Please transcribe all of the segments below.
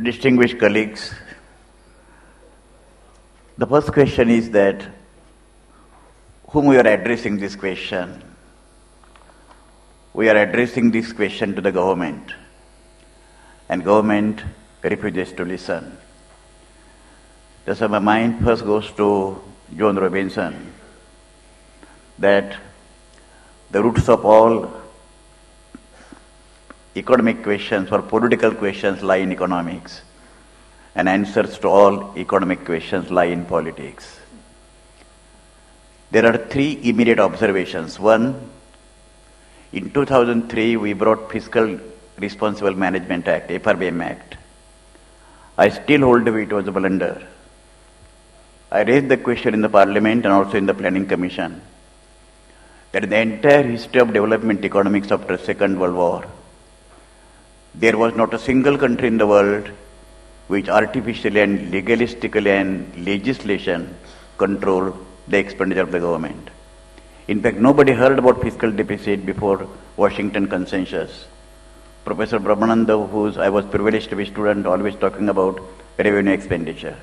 Distinguished colleagues, the first question is that whom we are addressing this question? We are addressing this question to the government, and government refuses to listen. Thus my mind first goes to John Robinson, that the roots of all economic questions or political questions lie in economics, and answers to all economic questions lie in politics. There are three immediate observations. One, in 2003 we brought Fiscal Responsible Management Act, FRBM Act. I still hold it was a blunder. I raised the question in the Parliament and also in the Planning Commission that in the entire history of development economics after the Second World War, there was not a single country in the world which artificially and legalistically and legislation controlled the expenditure of the government. In fact, nobody heard about fiscal deficit before Washington Consensus. Professor Brahmananda, whose I was privileged to be a student, always talking about revenue expenditure.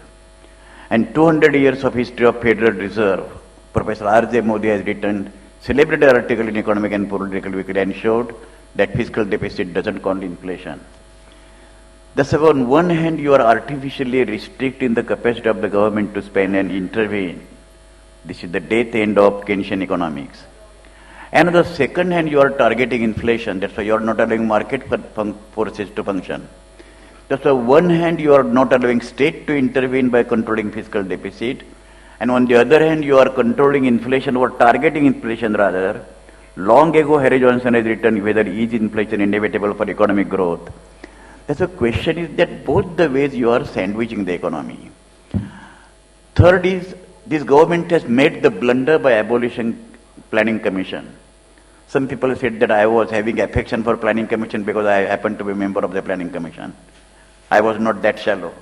And 200 years of history of Federal Reserve, Professor R.J. Modi has written celebrated article in Economic and Political Weekly and showed that fiscal deficit doesn't cause inflation. Thus, on one hand, you are artificially restricting the capacity of the government to spend and intervene. This is the death end of Keynesian economics. And on the second hand, you are targeting inflation. That's why you are not allowing market forces to function. That's why on one hand, you are not allowing state to intervene by controlling fiscal deficit. And on the other hand, you are controlling inflation or targeting inflation rather. Long ago, Harry Johnson has written whether is inflation inevitable for economic growth. That's the question is that both the ways you are sandwiching the economy. Third is, this government has made the blunder by abolishing Planning Commission. Some people said that I was having affection for Planning Commission because I happened to be a member of the Planning Commission. I was not that shallow.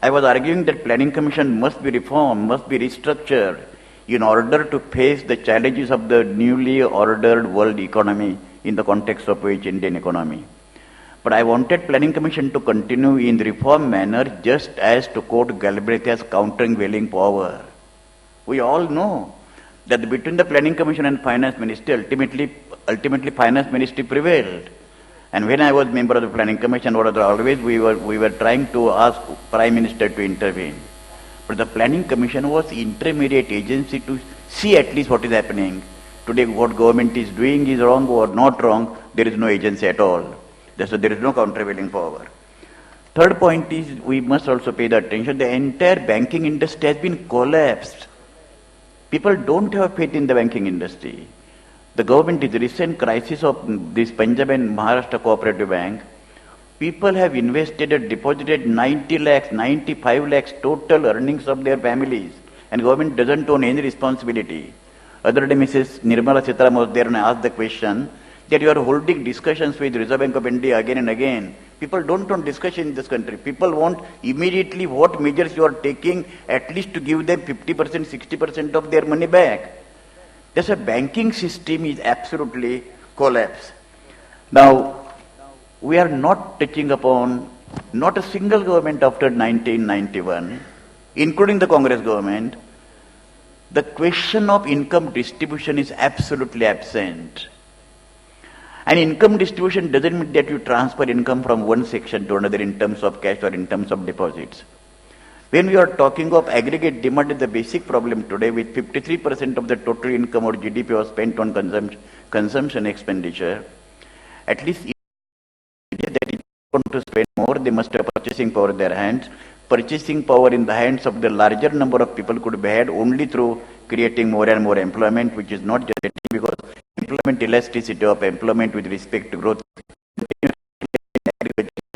I was arguing that Planning Commission must be reformed, must be restructured in order to face the challenges of the newly ordered world economy in the context of which Indian economy. But I wanted Planning Commission to continue in the reform manner, just as, to quote Galbraith, as countering willing power. We all know that between the Planning Commission and Finance Ministry, ultimately Finance Ministry prevailed. And when I was member of the Planning Commission, we were trying to ask Prime Minister to intervene. But the Planning Commission was intermediate agency to see at least what is happening. Today what government is doing is wrong or not wrong, there is no agency at all. So there is no countervailing power. Third point is we must also pay the attention, the entire banking industry has been collapsed. People don't have faith in the banking industry. The government is recent crisis of this Punjab and Maharashtra Cooperative Bank. People have invested and deposited 90 lakhs, 95 lakhs total earnings of their families, and government doesn't own any responsibility. Other day Mrs. Nirmala Sitaram was there and asked the question that you are holding discussions with Reserve Bank of India again and again. People don't want discussion in this country. People want immediately what measures you are taking, at least to give them 50%, 60% of their money back. That's a banking system is absolutely collapsed. Now, we are not touching upon not a single government after 1991, including the Congress government. The question of income distribution is absolutely absent. And income distribution doesn't mean that you transfer income from one section to another in terms of cash or in terms of deposits. When we are talking of aggregate demand, the basic problem today with 53% of the total income or GDP was spent on consumption expenditure, at least if they want to spend more, they must have purchasing power in their hands. Purchasing power in the hands of the larger number of people could be had only through creating more and more employment, which is not just because employment elasticity of employment with respect to growth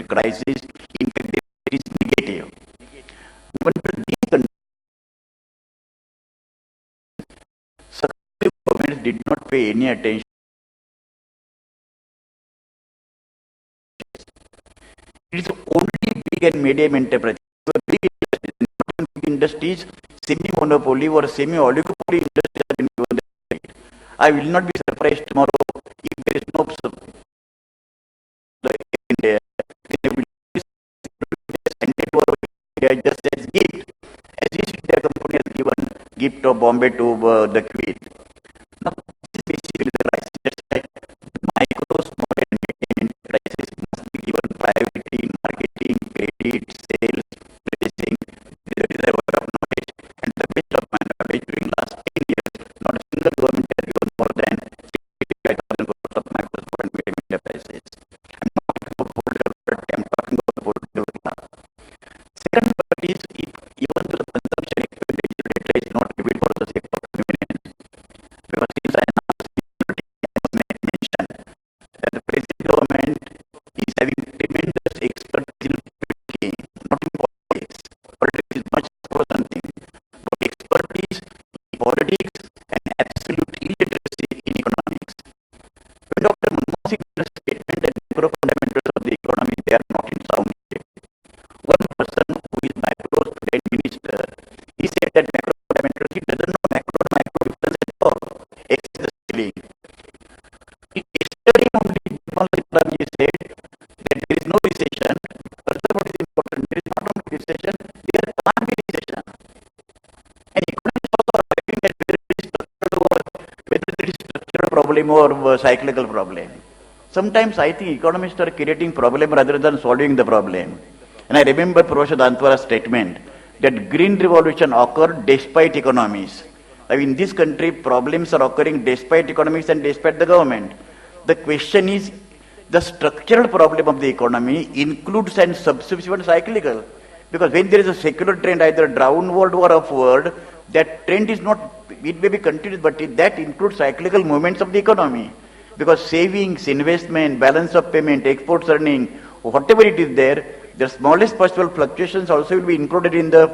crisis, in fact, it is negative. Even for these countries, successive governments did not pay any attention. It is only big and medium enterprises. Big industries, semi-monopoly or semi-oligopoly industries have been given the right. I will not be surprised tomorrow if there is no gift of Bombay to the Queen. Now, this is basically the crisis. Just like micro, small and medium enterprises must be given priority in marketing, credit, sales, pricing, the reservoir of knowledge, and the best of my knowledge during last 10 years, not a single government has given more than 55,000 crores of micro, small and medium enterprises. I'm not talking about whole developed, I'm talking about whole developed class. Second part is, if even though the consumption expenditure data is not revealed for the sake of convenience, because since I now mentioned that the present government is having tremendous expertise in politics, not in politics. Politics is much more something, but expertise in politics and absolute illiteracy in economics. When Dr. Manmohan Singh made a statement that macro fundamentals of the economy, they are not in sound shape. One person who is macro trade minister, he said that macro fundamentals, he doesn't know macro and micro difference at all, except the ceiling. Yesterday only, Bhalchandra said that there is no recession. Further, what is important, there is not only recession, there can't be recession. And economists also are arguing that whether it is structural problem or cyclical problem. Sometimes I think economists are creating problem rather than solving the problem. And I remember Professor Dantwara's statement that green revolution occurred despite economies. Now in this country, problems are occurring despite economics and despite the government. The question is, the structural problem of the economy includes and substitutes cyclical. Because when there is a secular trend, either downward or upward, that trend is not, it may be continuous, but that includes cyclical movements of the economy. Because savings, investment, balance of payment, exports earning, whatever it is there, the smallest possible fluctuations also will be included in the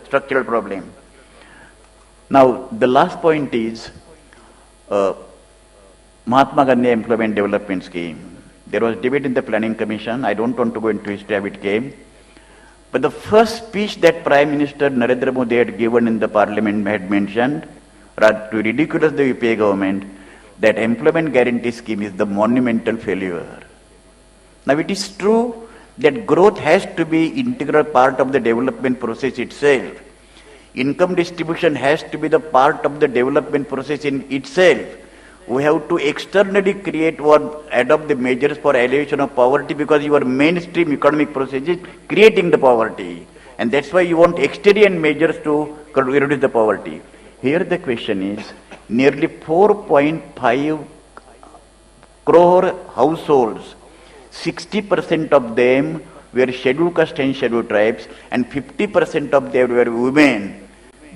structural problem. Now, the last point is Mahatma Gandhi Employment Development Scheme. There was debate in the Planning Commission. I don't want to go into history how it came. But the first speech that Prime Minister Narendra Modi had given in the Parliament had mentioned, rather to ridicule the UPA government, that Employment Guarantee Scheme is the monumental failure. Now it is true that growth has to be integral part of the development process itself. Income distribution has to be the part of the development process in itself. We have to externally create or adopt the measures for alleviation of poverty, because your mainstream economic process is creating the poverty. And that's why you want exterior measures to reduce the poverty. Here the question is, nearly 4.5 crore households, 60% of them were scheduled caste and scheduled tribes, and 50% of them were women.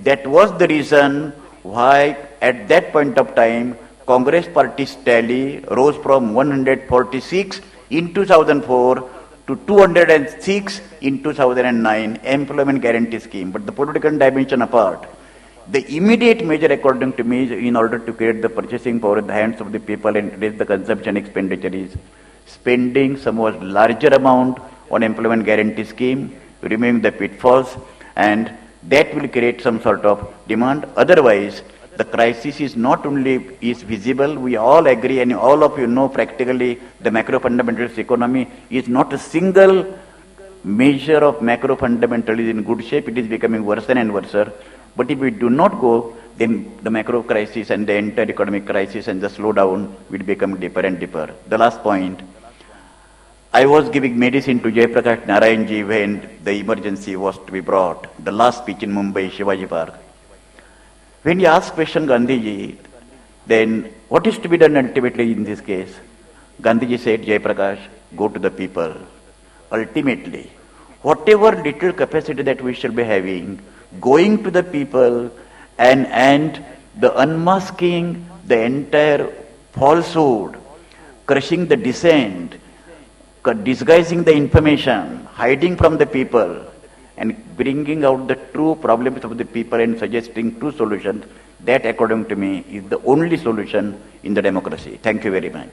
That was the reason why at that point of time, Congress party's tally rose from 146 in 2004 to 206 in 2009, Employment Guarantee Scheme. But the political dimension apart, the immediate measure according to me is, in order to create the purchasing power in the hands of the people and raise the consumption expenditure, is spending somewhat larger amount on Employment Guarantee Scheme, removing the pitfalls, and that will create some sort of demand. Otherwise, the crisis is not only is visible, we all agree, and all of you know practically the macro fundamentals economy is not a single measure of macro fundamentals in good shape. It is becoming worse and worse. But if we do not go, then the macro crisis and the entire economic crisis and the slowdown will become deeper and deeper. The last point, I was giving medicine to Jayaprakash Narayanji when the emergency was to be brought. The last speech in Mumbai, Shivaji Park. When he asked question Gandhiji, then what is to be done ultimately in this case? Gandhiji said, Jayaprakash, go to the people. Ultimately, whatever little capacity that we shall be having, going to the people and the unmasking the entire falsehood, crushing the dissent, disguising the information, hiding from the people, and bringing out the true problems of the people and suggesting true solutions, that according to me is the only solution in the democracy. Thank you very much.